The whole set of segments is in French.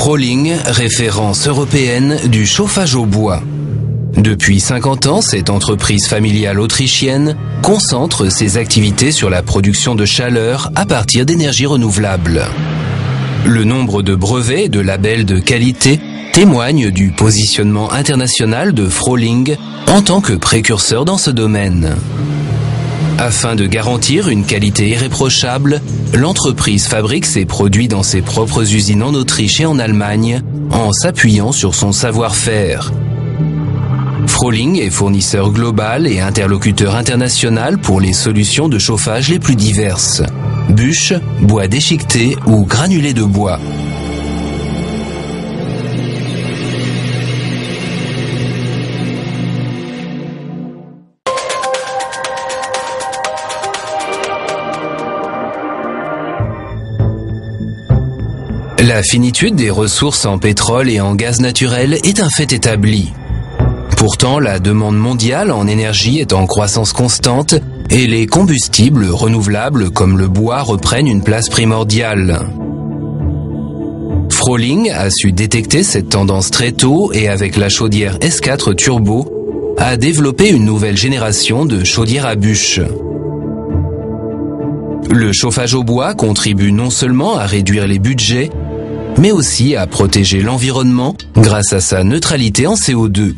Froling, référence européenne du chauffage au bois. Depuis 50 ans, cette entreprise familiale autrichienne concentre ses activités sur la production de chaleur à partir d'énergies renouvelables. Le nombre de brevets et de labels de qualité témoigne du positionnement international de Froling en tant que précurseur dans ce domaine. Afin de garantir une qualité irréprochable, l'entreprise fabrique ses produits dans ses propres usines en Autriche et en Allemagne, en s'appuyant sur son savoir-faire. Froling est fournisseur global et interlocuteur international pour les solutions de chauffage les plus diverses: bûches, bois déchiqueté ou granulés de bois. La finitude des ressources en pétrole et en gaz naturel est un fait établi. Pourtant, la demande mondiale en énergie est en croissance constante et les combustibles renouvelables comme le bois reprennent une place primordiale. Froling a su détecter cette tendance très tôt et avec la chaudière S4 Turbo a développé une nouvelle génération de chaudières à bûches. Le chauffage au bois contribue non seulement à réduire les budgets, mais aussi à protéger l'environnement grâce à sa neutralité en CO2.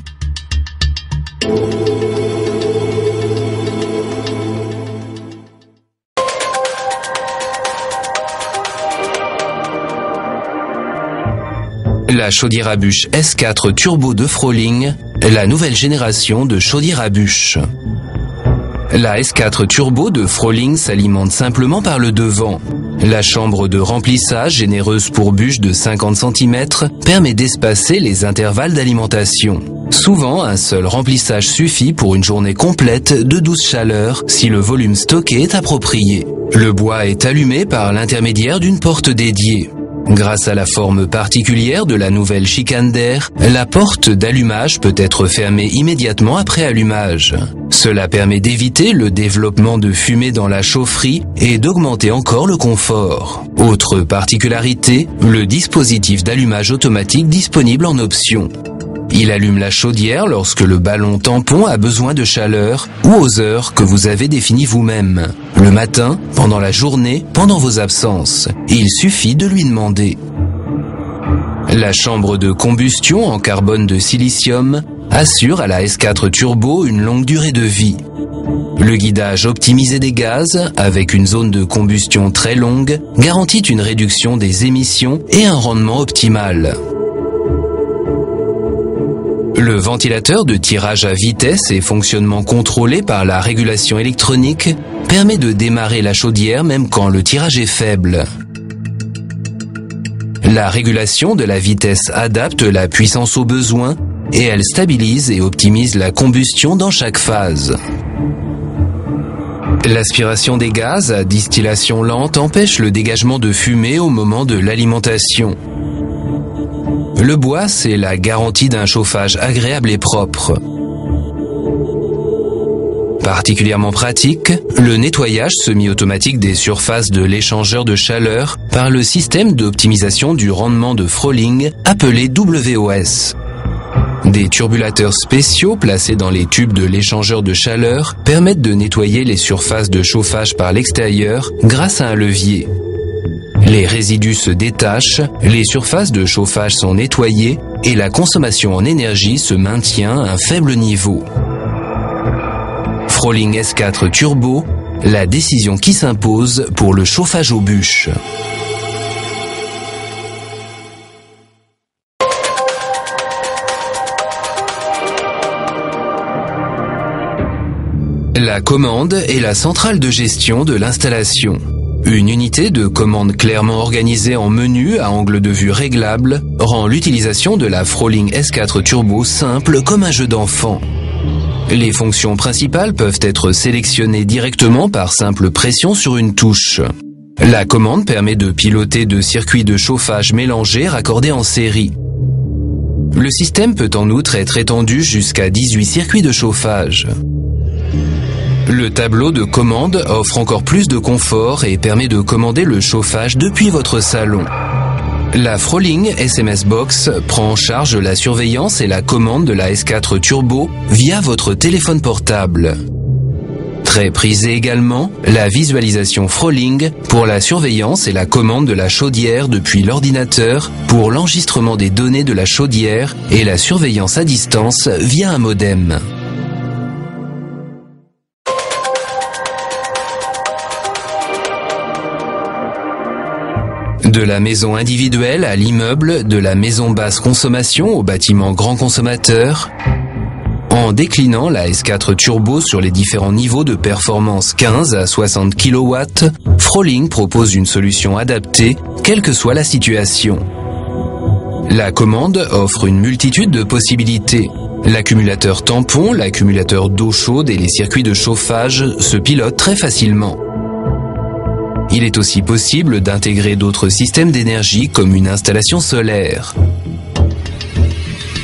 La chaudière à bûches S4 Turbo de Froling est la nouvelle génération de chaudières à bûches. La S4 Turbo de Froling s'alimente simplement par le devant. La chambre de remplissage, généreuse pour bûches de 50 cm, permet d'espacer les intervalles d'alimentation. Souvent, un seul remplissage suffit pour une journée complète de douce chaleur si le volume stocké est approprié. Le bois est allumé par l'intermédiaire d'une porte dédiée. Grâce à la forme particulière de la nouvelle chicane d'air, la porte d'allumage peut être fermée immédiatement après allumage. Cela permet d'éviter le développement de fumée dans la chaufferie et d'augmenter encore le confort. Autre particularité, le dispositif d'allumage automatique disponible en option. Il allume la chaudière lorsque le ballon tampon a besoin de chaleur ou aux heures que vous avez définies vous-même. Le matin, pendant la journée, pendant vos absences. Il suffit de lui demander. La chambre de combustion en carbone de silicium assure à la S4 Turbo une longue durée de vie. Le guidage optimisé des gaz, avec une zone de combustion très longue, garantit une réduction des émissions et un rendement optimal. Le ventilateur de tirage à vitesse et fonctionnement contrôlé par la régulation électronique permet de démarrer la chaudière même quand le tirage est faible. La régulation de la vitesse adapte la puissance aux besoins et elle stabilise et optimise la combustion dans chaque phase. L'aspiration des gaz à distillation lente empêche le dégagement de fumée au moment de l'alimentation. Le bois, c'est la garantie d'un chauffage agréable et propre. Particulièrement pratique, le nettoyage semi-automatique des surfaces de l'échangeur de chaleur par le système d'optimisation du rendement de Froling appelé WOS. Des turbulateurs spéciaux placés dans les tubes de l'échangeur de chaleur permettent de nettoyer les surfaces de chauffage par l'extérieur grâce à un levier. Les résidus se détachent, les surfaces de chauffage sont nettoyées et la consommation en énergie se maintient à un faible niveau. Froling S4 Turbo, la décision qui s'impose pour le chauffage aux bûches. La commande est la centrale de gestion de l'installation. Une unité de commande clairement organisée en menu à angle de vue réglable rend l'utilisation de la Froling S4 Turbo simple comme un jeu d'enfant. Les fonctions principales peuvent être sélectionnées directement par simple pression sur une touche. La commande permet de piloter 2 circuits de chauffage mélangés raccordés en série. Le système peut en outre être étendu jusqu'à 18 circuits de chauffage. Le tableau de commande offre encore plus de confort et permet de commander le chauffage depuis votre salon. La Froling SMS Box prend en charge la surveillance et la commande de la S4 Turbo via votre téléphone portable. Très prisée également, la visualisation Froling pour la surveillance et la commande de la chaudière depuis l'ordinateur pour l'enregistrement des données de la chaudière et la surveillance à distance via un modem. De la maison individuelle à l'immeuble, de la maison basse consommation au bâtiment grand consommateur, en déclinant la S4 Turbo sur les différents niveaux de performance 15 à 60 kW, Froling propose une solution adaptée, quelle que soit la situation. La commande offre une multitude de possibilités. L'accumulateur tampon, l'accumulateur d'eau chaude et les circuits de chauffage se pilotent très facilement. Il est aussi possible d'intégrer d'autres systèmes d'énergie comme une installation solaire.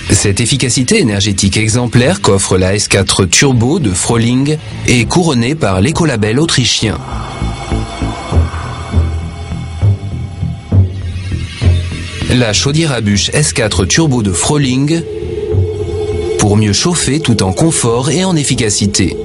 Cette efficacité énergétique exemplaire qu'offre la S4 Turbo de Froling est couronnée par l'écolabel autrichien. La chaudière à bûche S4 Turbo de Froling pour mieux chauffer tout en confort et en efficacité.